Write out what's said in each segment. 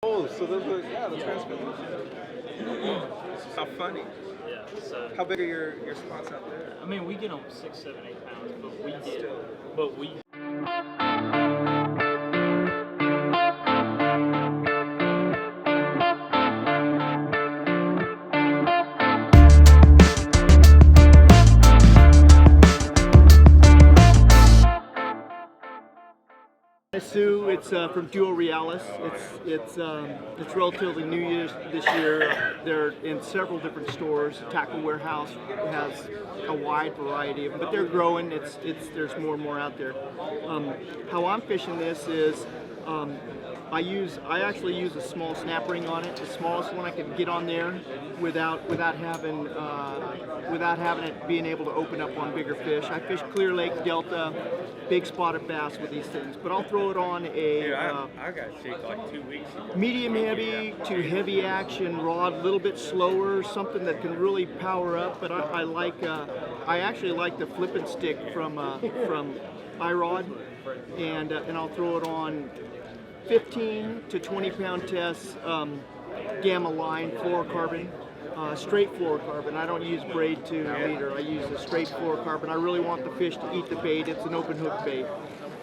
Oh, so those are, yeah, the transmitters. How funny. Yeah. So How big are your spots out there? I mean, we get them 6, 7, 8 pounds, but we get, Still. but we. Onimasu, it's from Duel Realis. It's relatively new this year. They're in several different stores. Tackle Warehouse has a wide variety of them, but they're growing. There's more and more out there. How I'm fishing this is I actually use a small snap ring on it, the smallest one I can get on there without having it being able to open up on bigger fish. I fish Clear Lake, Delta, big spotted bass with these things, but I'll throw it on a I got sick like 2 weeks ago. medium heavy to heavy action rod, a little bit slower, something that can really power up. But I actually like the flip and stick from iRod, and I'll throw it on 15 to 20 pound tests, gamma line fluorocarbon, straight fluorocarbon. I don't use braid to leader. I use a straight fluorocarbon. I really want the fish to eat the bait. It's an open hook bait.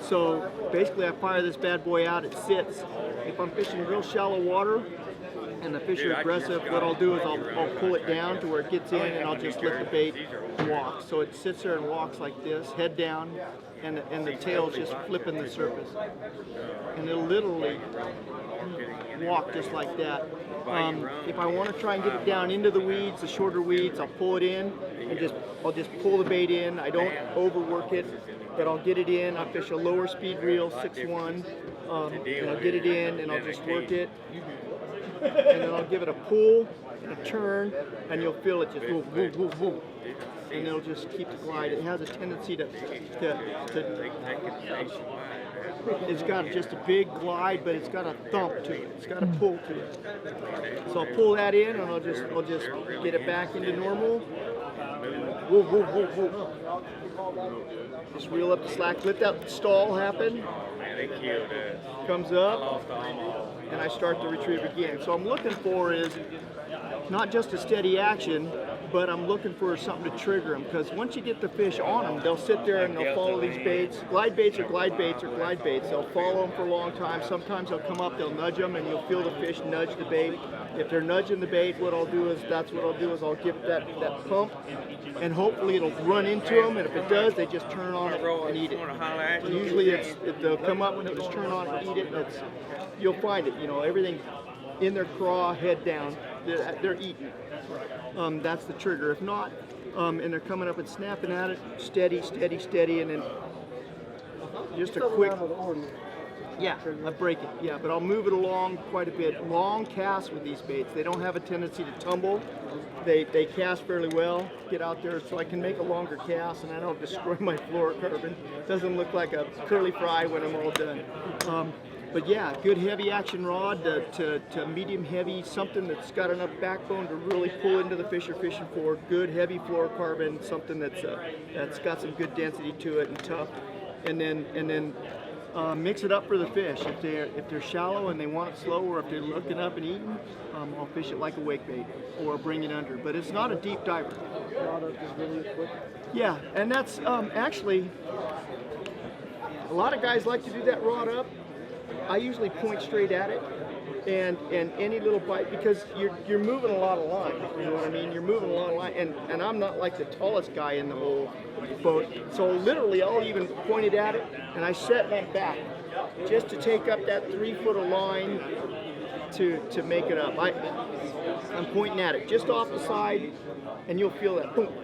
So basically I fire this bad boy out, it sits. If I'm fishing real shallow water and the fish are aggressive, what I'll do is I'll pull it down to where it gets in, and I'll just let the bait walk. So it sits there and walks like this, head down, and the tail's just flipping the surface. And it'll literally walk just like that. If I want to try and get it down into the weeds, the shorter weeds, I'll pull it in and I'll just pull the bait in. I don't overwork it, but I'll get it in. I fish a lower speed reel, 6-1, and I'll get it in and I'll just work it. And then I'll give it a pull and a turn, and you'll feel it just whoop, whoop, whoop, whoop. And it'll just keep the glide. It has a tendency it's got just a big glide, but it's got a thump to it. It's got a pull to it. So I'll pull that in, and I'll just get it back into normal. Whoop, whoop, whoop, whoop. Just reel up the slack. Let that stall happen. Comes up, and I start the retrieve again. So I'm looking for is not just a steady action, but I'm looking for something to trigger them, because once you get the fish on them, they'll sit there and they'll follow these baits. Glide baits are glide baits or glide baits. They'll follow them for a long time. Sometimes they'll come up, they'll nudge them, and you'll feel the fish nudge the bait. If they're nudging the bait, I'll give it that pump, and hopefully it'll run into them, and if it does, they just turn on it and eat it. Usually they'll come up and they'll just turn on it and eat it, and you'll find it, everything in their craw, head down, they're eating. That's the trigger. If not, and they're coming up and snapping at it, steady, steady, steady, and then just a quick, yeah, I break it, yeah, but I'll move it along quite a bit. Long casts with these baits. They don't have a tendency to tumble. They cast fairly well, get out there, so I can make a longer cast, and I don't destroy my fluorocarbon. It doesn't look like a curly fry when I'm all done. But yeah, good heavy action rod to medium heavy, something that's got enough backbone to really pull into the fish you're fishing for. Good heavy fluorocarbon, something that's got some good density to it and tough. And then mix it up for the fish. If they're shallow and they want it slow, or if they're looking up and eating, I'll fish it like a wake bait or bring it under. But it's not a deep diver. Yeah, and that's actually a lot of guys like to do that rod up. I usually point straight at it, and any little bite, because you're moving a lot of line, you know what I mean? You're moving a lot of line, and I'm not like the tallest guy in the whole boat, so literally I'll even point it at it, and I set my back just to take up that 3 foot of line to make it up. I'm pointing at it just off the side, and you'll feel that boom,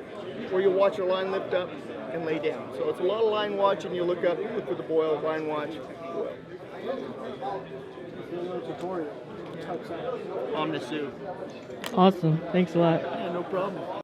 or you'll watch your line lift up and lay down. So it's a lot of line watching. You look up, look for the boil, line watch, boil. Onimasu. Awesome. Thanks a lot. Yeah, no problem.